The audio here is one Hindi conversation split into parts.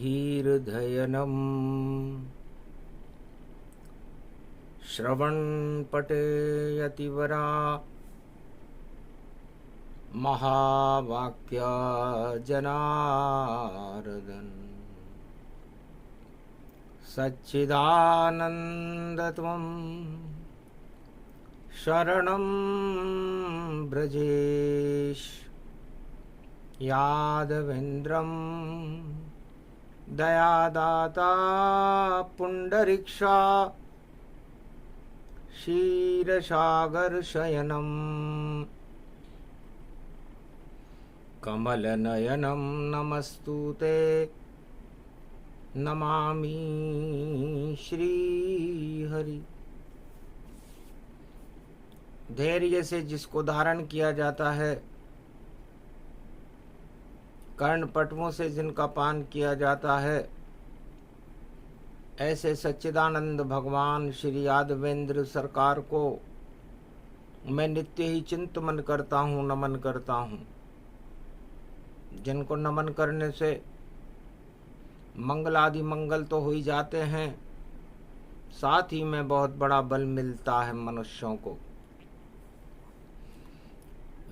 धीर्धयनम् श्रवणपटे यतिवरा महावाक्या जनार्दन सच्चिदानन्दत्वं शरणं ब्रजेश यादवेन्द्रं दयादाता पुण्डरीक्षा क्षीरसागरशयनं कमलनयनं नमस्तुते नमामि श्रीहरि। धैर्य से जिसको धारण किया जाता है, कर्णपटुओं से जिनका पान किया जाता है, ऐसे सच्चिदानंद भगवान श्री यादवेंद्र सरकार को मैं नित्य ही चिंतन करता हूँ, नमन करता हूँ। जिनको नमन करने से मंगल आदि मंगल तो हो ही जाते हैं, साथ ही में बहुत बड़ा बल मिलता है मनुष्यों को।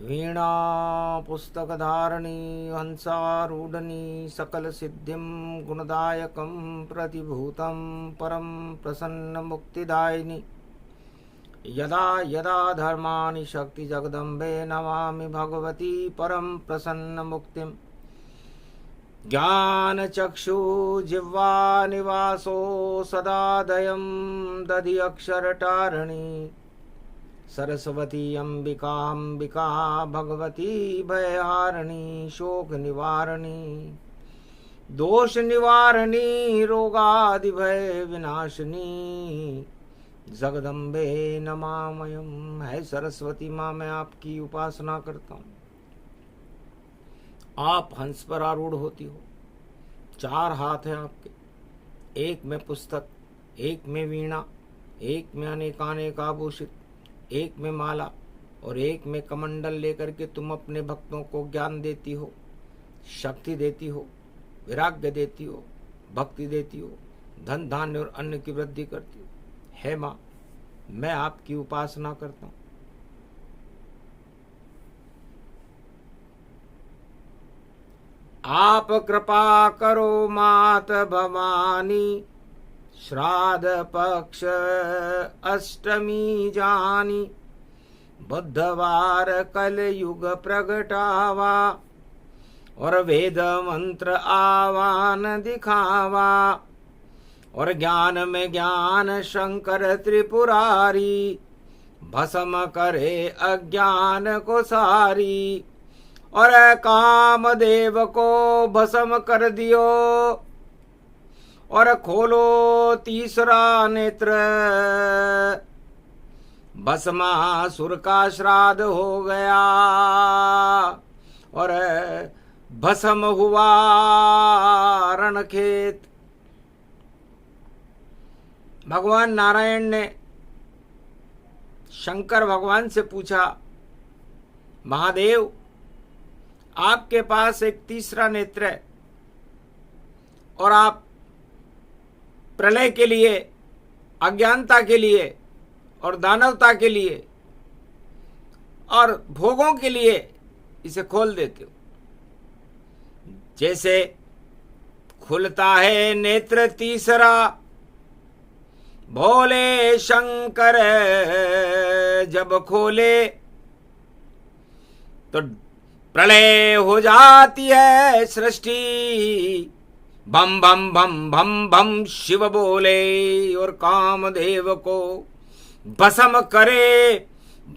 वीणा पुस्तक धारणी हंसारूढ़नी सकल सिद्धिं गुणदायकं प्रतिभूतं परम प्रसन्न मुक्तिदायिनी यदा यदा धर्माणि शक्ति जगदम्बे नमामि भगवती परम प्रसन्न मुक्तिम्। ज्ञान चक्षु जिह्वा निवासो सदा दयं दधि अक्षरटारिणी सरस्वती अंबिका अंबिका भगवती भयहारिणी शोक निवारिणी दोष निवारिणी रोगादि भय विनाशिनी जगदम्बे नमामयम्। है सरस्वती माँ, मैं आपकी उपासना करता हूँ। आप हंस पर आरूढ़ होती हो, चार हाथ हैं आपके, एक में पुस्तक, एक में वीणा, एक में अनेकानेक आभूषित, एक में माला और एक में कमंडल लेकर के तुम अपने भक्तों को ज्ञान देती हो, शक्ति देती हो, वैराग्य देती हो, भक्ति देती हो, धन धान्य और अन्न की वृद्धि करती हो। हे माँ, मैं आपकी उपासना करता हूँ। आप कृपा करो मात भवानी, श्राद्ध पक्ष अष्टमी जानी, बुधवार कल युग प्रगटावा और वेद मंत्र आवान दिखावा और ज्ञान में ज्ञान शंकर त्रिपुरारी भस्म करे अज्ञान को सारी और कामदेव को भस्म कर दियो और खोलो तीसरा नेत्र। भस्मासुर का श्राद्ध हो गया और भस्म हुआ रणखेत। भगवान नारायण ने शंकर भगवान से पूछा, महादेव, आपके पास एक तीसरा नेत्र है और आप प्रलय के लिए, अज्ञानता के लिए और दानवता के लिए और भोगों के लिए इसे खोल देते हो। जैसे खुलता है नेत्र तीसरा, भोले शंकर जब खोले तो प्रलय हो जाती है सृष्टि। बम बम बम बम बम शिव बोले और कामदेव को भस्म करे,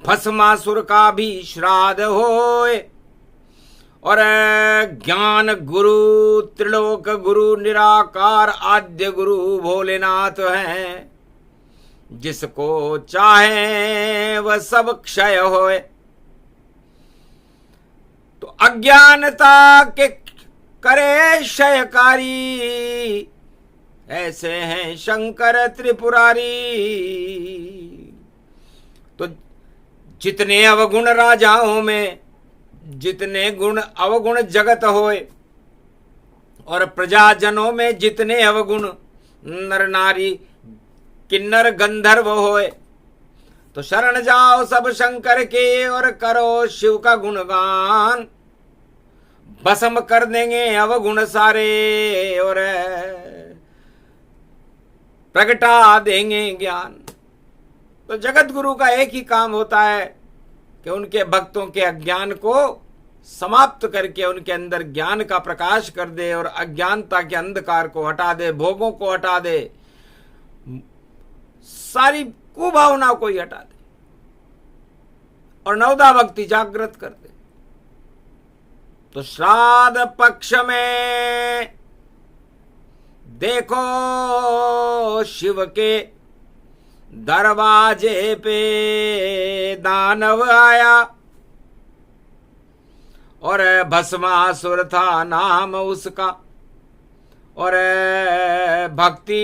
भस्मासुर का भी श्राद्ध होए और ज्ञान गुरु त्रिलोक गुरु निराकार आद्य गुरु भोलेनाथ हैं। जिसको चाहे वह सब क्षय होए। तो अज्ञानता के करे क्षयकारी, ऐसे हैं शंकर त्रिपुरारी। तो जितने अवगुण राजाओं में, जितने गुण अवगुण जगत होए, और प्रजाजनों में जितने अवगुण नर नारी किन्नर गंधर्व होए, तो शरण जाओ सब शंकर के और करो शिव का गुणगान। भस्म कर देंगे अवगुण सारे और प्रगटा देंगे ज्ञान। तो जगत गुरु का एक ही काम होता है कि उनके भक्तों के अज्ञान को समाप्त करके उनके अंदर ज्ञान का प्रकाश कर दे और अज्ञानता के अंधकार को हटा दे, भोगों को हटा दे, सारी कुभावनाओं को ही हटा दे और नवदा भक्ति जागृत कर दे। तो श्राद्ध पक्ष में देखो शिव के दरवाजे पे दानव आया और भस्मासुर था नाम उसका, और भक्ति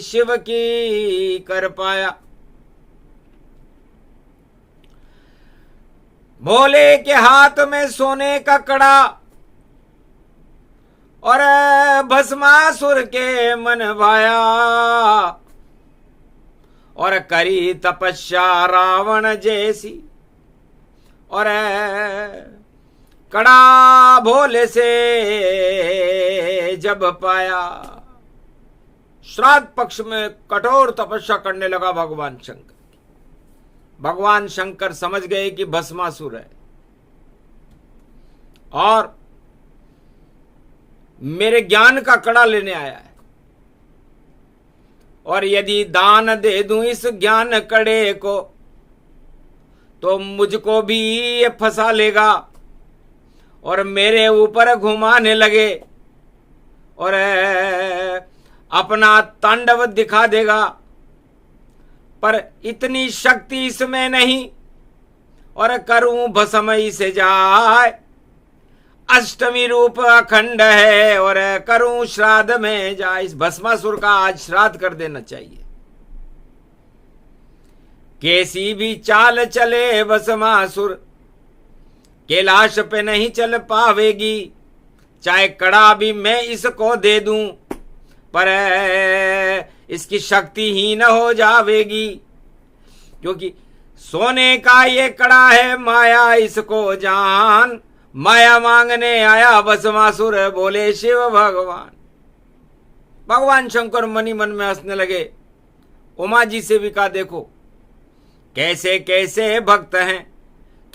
शिव की कर पाया। भोले के हाथ में सोने का कड़ा और भस्मासुर के मन भाया, और करी तपस्या रावण जैसी, और कड़ा भोले से जब पाया। श्राद्ध पक्ष में कठोर तपस्या करने लगा भगवान शंकर। भगवान शंकर समझ गए कि भस्मासुर है और मेरे ज्ञान का कड़ा लेने आया है, और यदि दान दे दूं इस ज्ञान कड़े को तो मुझको भी ये फंसा लेगा और मेरे ऊपर घुमाने लगे और अपना तांडव दिखा देगा। पर इतनी शक्ति इसमें नहीं, और करूं भस्म से जाए, अष्टमी रूप अखंड है, और करूं श्राद्ध में जाए। इस भस्मासुर का आज श्राद्ध कर देना चाहिए। कैसी भी चाल चले भस्मासुर कैलाश पे नहीं चल पावेगी, चाहे कड़ा भी मैं इसको दे दूं पर इसकी शक्ति ही न हो जावेगी, क्योंकि सोने का ये कड़ा है माया इसको जान। माया मांगने आया भस्मासुर बोले शिव भगवान। भगवान शंकर मनी मन में हंसने लगे। उमा जी से भी कहा देखो कैसे कैसे भक्त हैं,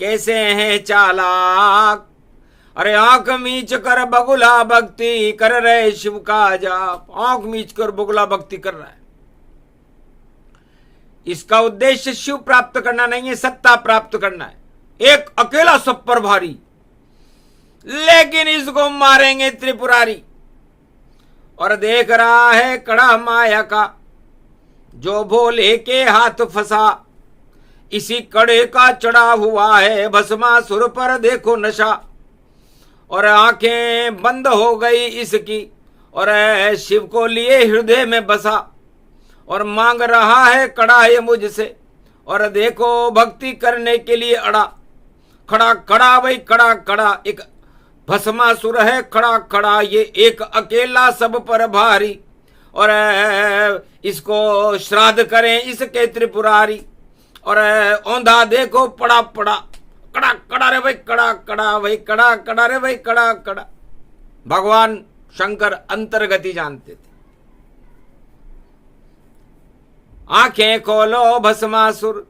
कैसे हैं चालाक। अरे आंख मीच कर बगुला भक्ति कर रहे शिव का जाप। आंख मीच कर बगुला भक्ति कर रहा है। इसका उद्देश्य शिव प्राप्त करना नहीं है, सत्ता प्राप्त करना है। एक अकेला सब पर भारी, लेकिन इसको मारेंगे त्रिपुरारी। और देख रहा है कड़ा माया का जो भोले के हाथ फंसा, इसी कड़े का चढ़ा हुआ है भस्मासुर पर देखो नशा। और आंखें बंद हो गई इसकी और शिव को लिए हृदय में बसा और मांग रहा है कड़ा ये मुझसे। और देखो भक्ति करने के लिए अड़ा खड़ा खड़ा भाई खड़ा खड़ा। एक भस्मासुर है खड़ा खड़ा, ये एक अकेला सब पर भारी। और इसको श्राद्ध करें इसके त्रिपुरारी। और औंधा देखो पड़ा पड़ा, कड़ा कड़ा रे भाई कड़ा कड़ा भाई कड़ा कड़ा रे भाई कड़ा कड़ा। भगवान शंकर अंतर्गति जानते थे। आंखें खोलो भस्मासुर,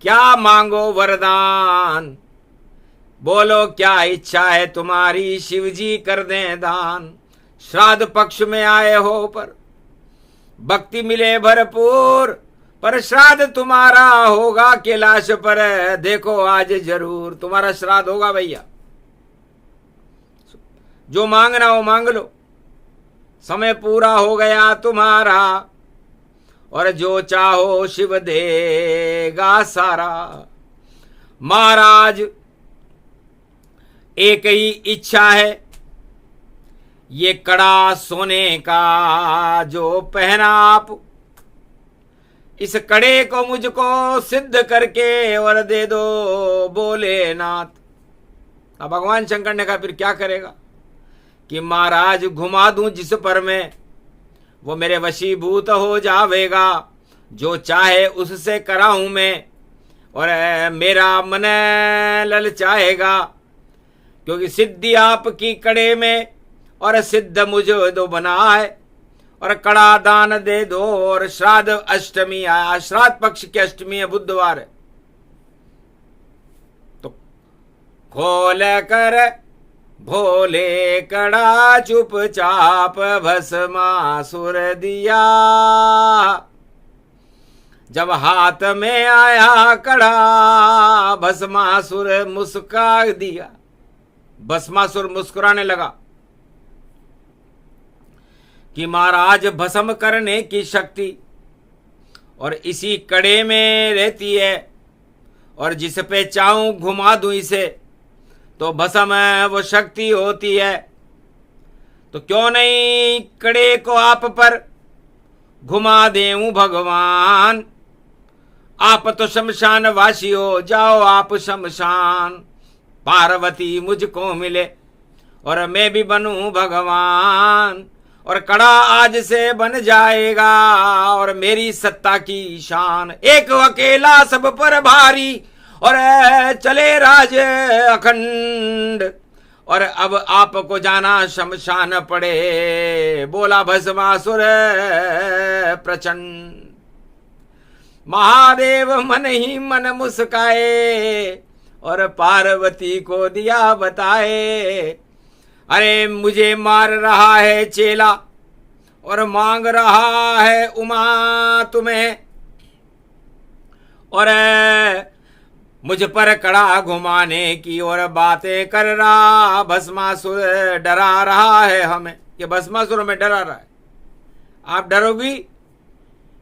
क्या मांगो वरदान। बोलो क्या इच्छा है तुम्हारी, शिवजी कर दें दान। श्राद्ध पक्ष में आए हो पर भक्ति मिले भरपूर, पर श्राद्ध तुम्हारा होगा कैलाश पर। देखो आज जरूर तुम्हारा श्राद्ध होगा भैया। जो मांगना हो मांग लो, समय पूरा हो गया तुम्हारा। और जो चाहो शिव देगा सारा। महाराज एक ही इच्छा है, ये कड़ा सोने का जो पहना आप, इस कड़े को मुझको सिद्ध करके और दे दो भोलेनाथ। अब भगवान शंकर ने कहा फिर क्या करेगा। कि महाराज घुमा दूं जिस पर मैं, वो मेरे वशीभूत हो जावेगा, जो चाहे उससे कराऊं मैं, और मेरा मन ललचाएगा। क्योंकि सिद्धि आपकी कड़े में, और सिद्ध मुझे दो बनाए, और कड़ा दान दे दो। और श्राद्ध अष्टमी आया, श्राद्ध पक्ष की अष्टमी है, बुधवार है, तो खोल कर भोले कड़ा चुपचाप भस्मासुर दिया। जब हाथ में आया कड़ा भस्मासुर मुस्का दिया। भस्मासुर मुस्कुराने लगा कि महाराज भस्म करने की शक्ति और इसी कड़े में रहती है, और जिस पे चाहूं घुमा दूं इसे तो भस्म है वो शक्ति होती है। तो क्यों नहीं कड़े को आप पर घुमा देऊं भगवान। आप तो शमशान वासी हो, जाओ आप शमशान। पार्वती मुझको मिले और मैं भी बनूं भगवान, और कड़ा आज से बन जाएगा और मेरी सत्ता की शान। एक अकेला सब पर भारी और चले राज अखंड, और अब आपको जाना शमशान पड़े, बोला भस्मासुर प्रचंड। महादेव मन ही मन मुस्काए और पार्वती को दिया बताए। अरे मुझे मार रहा है चेला और मांग रहा है उमा तुम्हें, और मुझ पर कड़ा घुमाने की और बातें कर रहा भस्मासुर, डरा रहा है हमें। ये भस्मासुर में डरा रहा है। आप डरोगी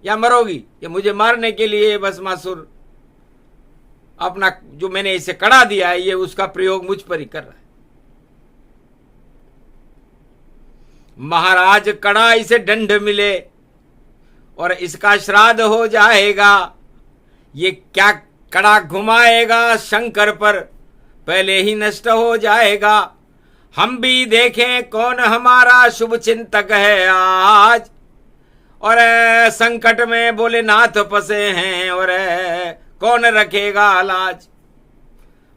या मरोगी? ये मुझे मारने के लिए भस्मासुर अपना जो मैंने इसे कड़ा दिया है, ये उसका प्रयोग मुझ पर ही कर रहा है। महाराज कड़ा इसे दंड मिले और इसका श्राद्ध हो जाएगा। ये क्या कड़ा घुमाएगा शंकर पर, पहले ही नष्ट हो जाएगा। हम भी देखें कौन हमारा शुभ चिंतक है आज, और संकट में भोलेनाथ फंसे हैं, और कौन रखेगा लाज।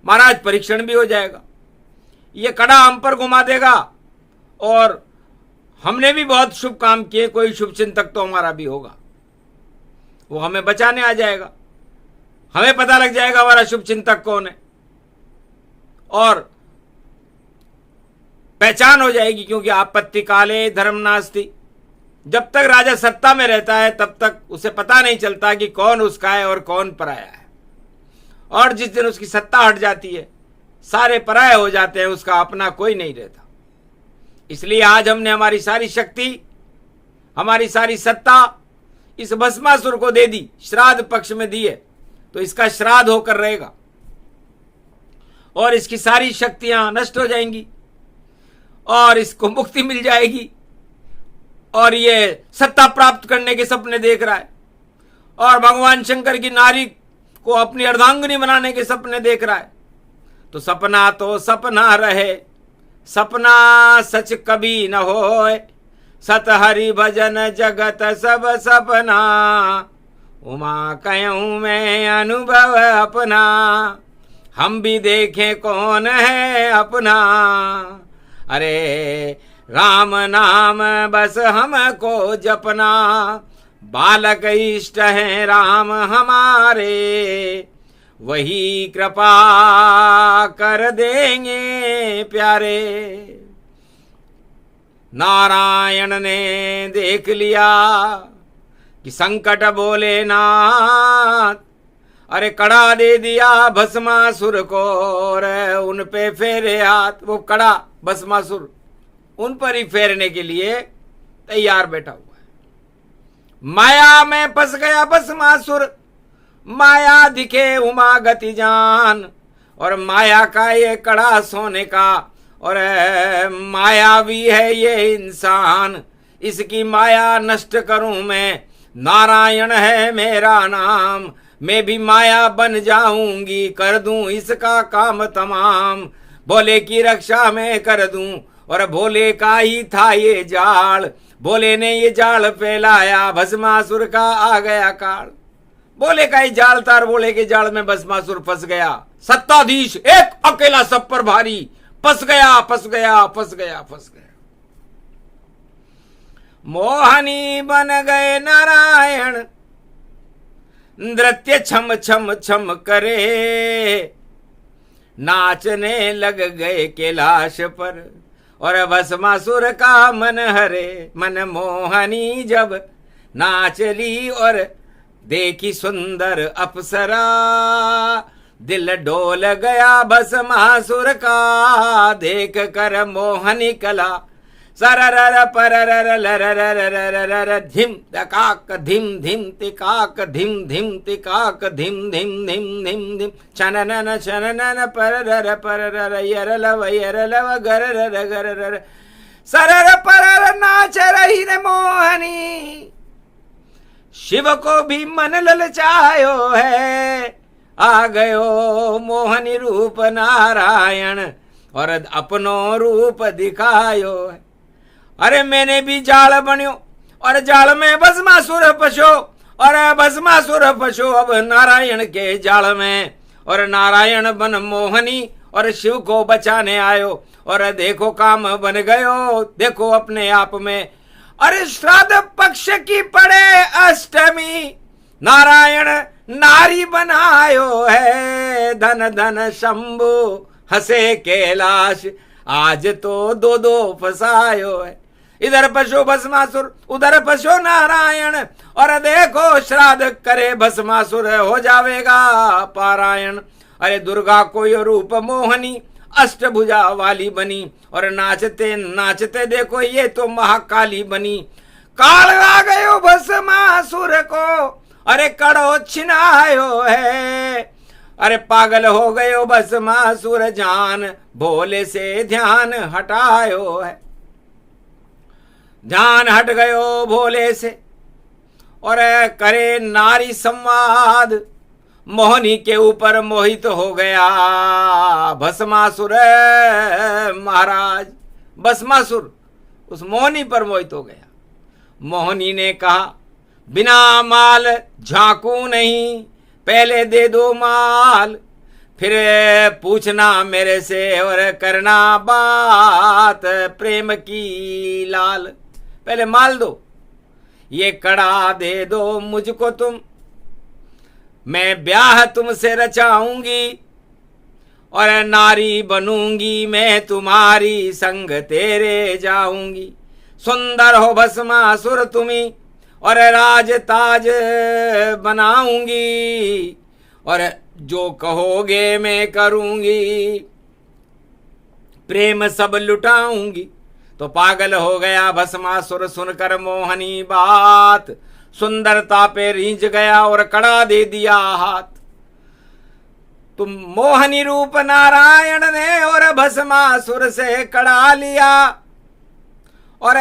महाराज परीक्षण भी हो जाएगा, ये कड़ा हम पर घुमा देगा, और हमने भी बहुत शुभ काम किए, कोई शुभ चिंतक तो हमारा भी होगा, वो हमें बचाने आ जाएगा। हमें पता लग जाएगा हमारा शुभ चिंतक कौन है, और पहचान हो जाएगी। क्योंकि आपत्ति काले धर्म नास्ति, जब तक राजा सत्ता में रहता है तब तक उसे पता नहीं चलता कि कौन उसका है और कौन पराया है, और जिस दिन उसकी सत्ता हट जाती है सारे पराये हो जाते हैं, उसका अपना कोई नहीं रहता। इसलिए आज हमने हमारी सारी शक्ति, हमारी सारी सत्ता इस भस्मासुर को दे दी, श्राद्ध पक्ष में दी है, तो इसका श्राद्ध होकर रहेगा और इसकी सारी शक्तियां नष्ट हो जाएंगी और इसको मुक्ति मिल जाएगी। और ये सत्ता प्राप्त करने के सपने देख रहा है, और भगवान शंकर की नारी को अपनी अर्धांगिनी बनाने के सपने देख रहा है। तो सपना रहे, सपना सच कभी न होए। सत हरि भजन जगत सब सपना, उमा कहूं मैं अनुभव अपना। हम भी देखें कौन है अपना, अरे राम नाम बस हमको जपना। बालक इष्ट हैं राम हमारे, वही कृपा कर देंगे प्यारे। नारायण ने देख लिया कि संकट बोले नाथ, अरे कड़ा दे दिया भस्मासुर को और उन पे फेरे हाथ। वो कड़ा भस्मासुर उन पर ही फेरने के लिए तैयार बैठा हुआ है। माया में फंस गया भस्मासुर, माया दिखे उमा गति जान। और माया का ये कड़ा सोने का, और मायावी है ये इंसान, इसकी माया नष्ट करूं मैं। नारायण है मेरा नाम, मैं भी माया बन जाऊंगी, कर दूं इसका काम तमाम। भोले की रक्षा मैं कर दूं और भोले का ही था ये जाल, भोले ने ये जाल फैलाया, भस्मासुर का आ गया काल। भोले का ही जाल था, भोले के जाल में भस्मासुर फंस गया। सत्ताधीश एक अकेला सब पर भारी, फंस गया फंस गया फंस गया फंस गया। मोहनी बन गए नारायण, नृत्य छम छम छम करे, नाचने लग गए कैलाश पर, और भस्मासुर का मन हरे। मन मोहनी जब नाचली और देखी सुंदर अप्सरा, दिल डोल गया भस्मासुर का, देख कर मोहनी कला। सरर परर लरर धिम तकाक धिम धिम तिकाक धिम धिम तिकाक धिम धिम धिम धिम धिम छननन छननन परर परर यरलव गरर गरर। सरर परर नाच रही रे मोहनी, शिव को भी मन ललचायो है। आ गयो मोहनी रूप नारायण, और अपनो रूप दिखायो है। अरे मैंने भी जाल बन्यो, और जाल में भस्मासुर फंसो, और भस्मासुर फंसो अब नारायण के जाल में। और नारायण बन मोहनी और शिव को बचाने आयो, और देखो काम बन गयो, देखो अपने आप में। अरे श्राद्ध पक्ष की पड़े अष्टमी, नारायण नारी बनायो है। धन धन शंभु हंसे कैलाश, आज तो दो दो फसायो है। इधर पशु भस्मासुर, उधर पशु नारायण, और देखो श्राद्ध करे भस्मासुर, हो जावेगा पारायण। अरे दुर्गा को ये रूप मोहनी अष्टभुजा वाली बनी, और नाचते नाचते देखो ये तो महाकाली बनी। काल आ गयो भस्मासुर को, अरे कड़ो छिनायो है। अरे पागल हो गयो भस्मासुर, जान भोले से ध्यान हटायो है। ध्यान हट गयो भोले से, और करे नारी संवाद, मोहनी के ऊपर मोहित हो गया भस्मासुर महाराज। भस्मासुर उस मोहनी पर मोहित हो गया। मोहनी ने कहा, बिना माल झांकू नहीं, पहले दे दो माल, फिर पूछना मेरे से और करना बात प्रेम की लाल। पहले माल दो, ये कड़ा दे दो मुझको तुम, मैं ब्याह तुमसे रचाऊंगी, और नारी बनूंगी मैं तुम्हारी, संग तेरे जाऊंगी। सुंदर हो भस्मासुर तुम्ही, और राज ताज बनाऊंगी, और जो कहोगे मैं करूंगी, प्रेम सब लुटाऊंगी। तो पागल हो गया भस्मासुर सुनकर मोहनी बात, सुंदरता पे रींझ गया और कड़ा दे दिया हाथ। तुम मोहनी रूप नारायण ने और भस्मासुर से कड़ा लिया, और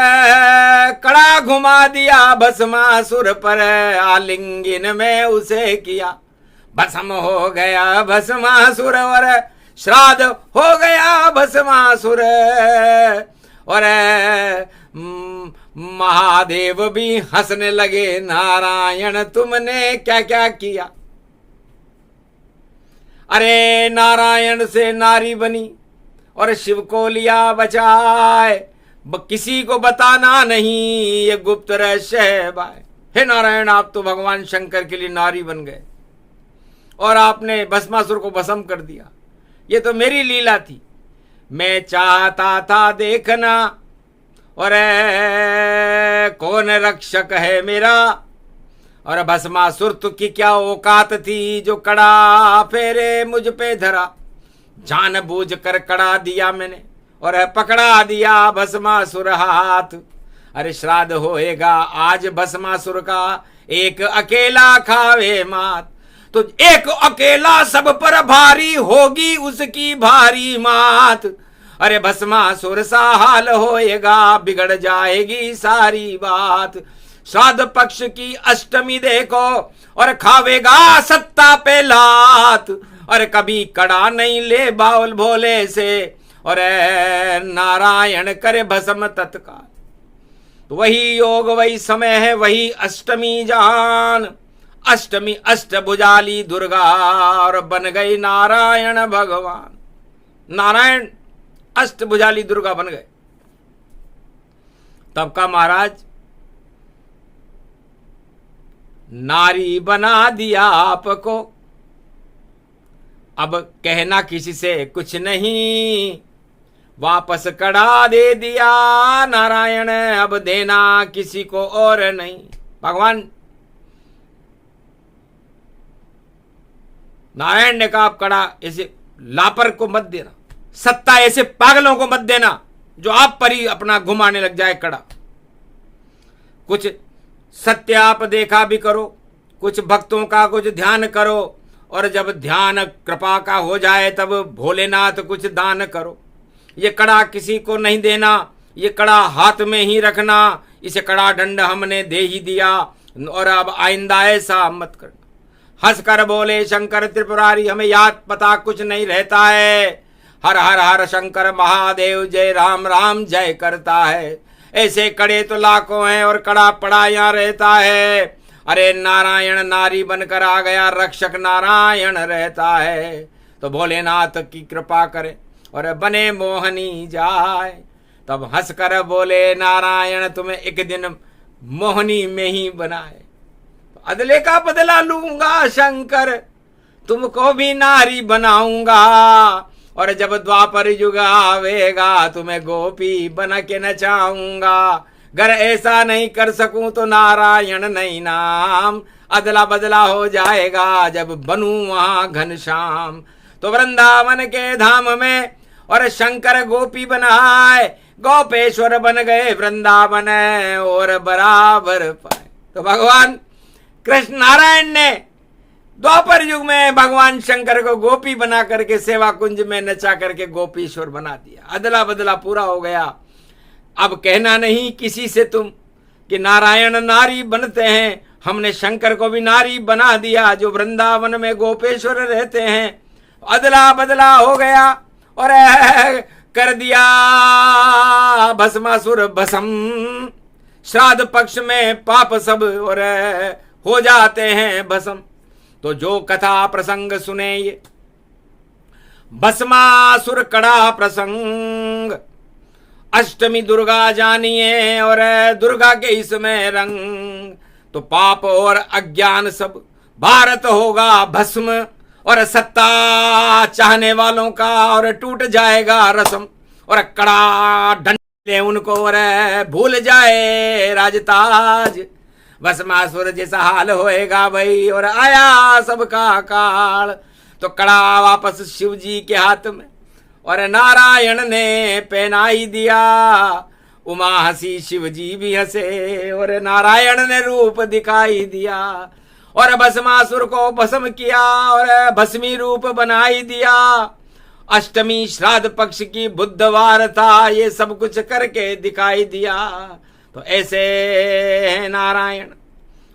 कड़ा घुमा दिया भस्मासुर पर, आलिंगन में उसे किया। भस्म हो गया भस्मासुर, और श्राद्ध हो गया भस्मासुर। और महादेव भी हंसने लगे, नारायण तुमने क्या क्या किया। अरे नारायण से नारी बनी, और शिव को लिया बचाए, किसी को बताना नहीं, ये गुप्त रहस्य है भाई। हे नारायण, आप तो भगवान शंकर के लिए नारी बन गए, और आपने भस्मासुर को भस्म कर दिया। ये तो मेरी लीला थी, मैं चाहता था देखना, और कौन रक्षक है मेरा। और भस्मासुर की क्या औकात थी, जो कड़ा फेरे मुझ पे धरा। जानबूझ कर कड़ा दिया मैंने, और पकड़ा दिया भस्मासुर हाथ। अरे श्राद्ध होएगा आज भस्मासुर का, एक अकेला खावे मात। तो एक अकेला सब पर भारी, होगी उसकी भारी मात। अरे भस्मासुर सा हाल होएगा, बिगड़ जाएगी सारी बात। श्राद्ध पक्ष की अष्टमी देखो, और खावेगा सत्ता पे लात। और कभी कड़ा नहीं ले बाउल भोले से, और नारायण करे भस्म तत्काल। तो वही योग वही समय है, वही अष्टमी जान। अष्टमी अष्टभुजाली दुर्गा और बन गई नारायण भगवान। नारायण अष्टभुजाली दुर्गा बन गए। तब का महाराज नारी बना दिया आपको, अब कहना किसी से कुछ नहीं, वापस कड़ा दे दिया नारायण, अब देना किसी को और नहीं। भगवान नारायण ने कहा, आप कड़ा ऐसे लापर को मत देना, सत्ता ऐसे पागलों को मत देना जो आप पर ही अपना घुमाने लग जाए कड़ा। कुछ सत्य आप देखा भी करो, कुछ भक्तों का कुछ ध्यान करो, और जब ध्यान कृपा का हो जाए तब भोलेनाथ कुछ दान करो। ये कड़ा किसी को नहीं देना, ये कड़ा हाथ में ही रखना, इसे कड़ा दंड हमने दे ही दिया, और अब आइंदा ऐसा मत करना। हंसकर बोले शंकर त्रिपुरारी, हमें याद पता कुछ नहीं रहता है। हर हर हर शंकर महादेव, जय राम राम जय करता है। ऐसे कड़े तो लाखों हैं और कड़ा पड़ा यहाँ रहता है। अरे नारायण नारी बनकर आ गया, रक्षक नारायण रहता है। तो भोलेनाथ की कृपा करे और बने मोहनी जाए। तब हंसकर बोले नारायण, तुम्हें एक दिन मोहनी में ही बनाए, तो अदले का बदला लूंगा शंकर, तुमको भी नारी बनाऊंगा, और जब द्वापर युग आवेगा तुम्हें गोपी बना के नचाऊंगा। अगर ऐसा नहीं कर सकूं तो नारायण नहीं नाम, अदला बदला हो जाएगा जब बनूं वहां घनश्याम। तो वृंदावन के धाम में और शंकर गोपी बनाए, गोपेश्वर बन गए वृंदावन और बराबर पाए। तो भगवान कृष्ण नारायण ने द्वापर युग में भगवान शंकर को गोपी बना करके सेवा कुंज में नचा करके गोपीश्वर बना दिया। अदला बदला पूरा हो गया। अब कहना नहीं किसी से तुम कि नारायण नारी बनते हैं, हमने शंकर को भी नारी बना दिया जो वृंदावन में गोपेश्वर रहते हैं। अदला बदला हो गया और कर दिया भस्मासुर भस्म। श्राद्ध पक्ष में पाप सब और हो जाते हैं भस्म। तो जो कथा प्रसंग सुने ये भस्मासुर कड़ा प्रसंग, अष्टमी दुर्गा जानिए और दुर्गा के इसमें रंग। तो पाप और अज्ञान सब भारत होगा भस्म, और सत्ता चाहने वालों का और टूट जाएगा रस्म, और कड़ा डंडे उनको और भूल जाए राजताज। भस्मासुर जैसा हाल होएगा भाई, और आया सबका काल। तो कड़ा वापस शिव जी के हाथ में और नारायण ने पहनाई दिया। उमा हंसी, शिव जी भी हंसे, और नारायण ने रूप दिखाई दिया, और भस्मासुर को भस्म किया और भस्मी रूप बनाई दिया। अष्टमी श्राद्ध पक्ष की बुधवार था, ये सब कुछ करके दिखाई दिया। तो ऐसे है नारायण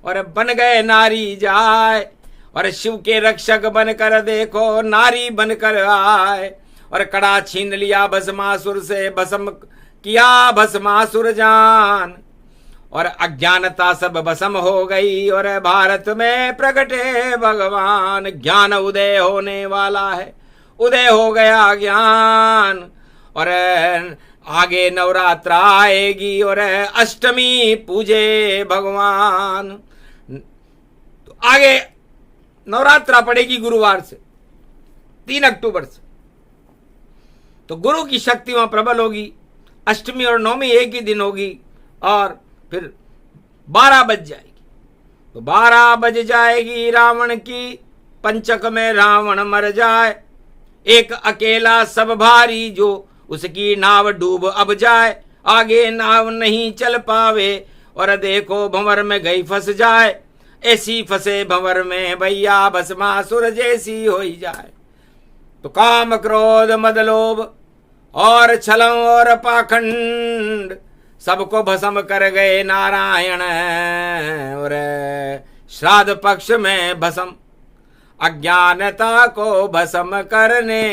और बन गए नारी जाए, और शिव के रक्षक बनकर देखो नारी बनकर आए। और कड़ा छीन लिया भस्मासुर से, भस्म किया भस्मासुर जान, और अज्ञानता सब भस्म हो गई, और भारत में प्रगटे भगवान। ज्ञान उदय होने वाला है, उदय हो गया ज्ञान। और आगे नवरात्रा आएगी और अष्टमी पूजे भगवान। तो आगे नवरात्रा पड़ेगी गुरुवार से 3 अक्टूबर से। तो गुरु की शक्ति वहां प्रबल होगी। अष्टमी और नवमी एक ही दिन होगी, और फिर 12 बज जाएगी। तो 12 बज जाएगी रावण की, पंचक में रावण मर जाए। एक अकेला सब भारी, जो उसकी नाव डूब अब जाए। आगे नाव नहीं चल पावे, और देखो भंवर में गई फंस जाए। ऐसी फंसे भंवर में भैया, भस्मासुर जैसी हो ही जाए। तो काम क्रोध मद लोभ और छलम और पाखंड, सबको भस्म कर गए नारायण। और श्राद्ध पक्ष में भस्म, अज्ञानता को भस्म करने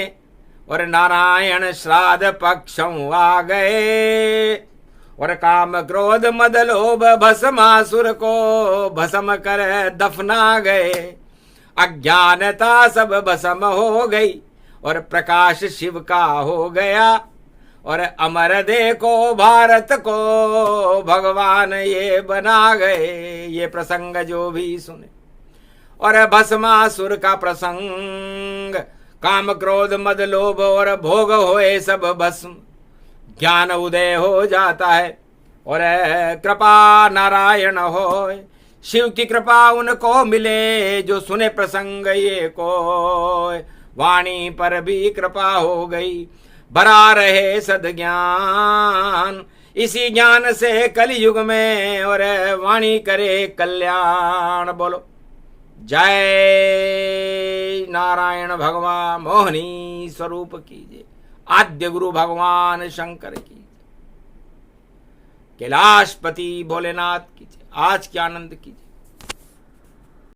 और नारायण श्राद्ध पक्षम आ गए और काम क्रोध मद लोभ भस्मासुर को भस्म कर दफना गए। अज्ञानता सब भस्म हो गई और प्रकाश शिव का हो गया और अमर देखो भारत को भगवान ये बना गए। ये प्रसंग जो भी सुने और भस्मासुर का प्रसंग, काम क्रोध मद लोभ और भोग होए सब भस्म, ज्ञान उदय हो जाता है और कृपा नारायण होए। शिव की कृपा उनको मिले जो सुने प्रसंग ये को, वाणी पर भी कृपा हो गई भरा रहे सद्ज्ञान। इसी ज्ञान से कलयुग में और वाणी करे कल्याण। बोलो जय नारायण भगवान मोहिनी स्वरूप कीजिए, आद्य गुरु भगवान शंकर की, कैलाशपति भोलेनाथ कीजिए, आज के आनंद कीजिए।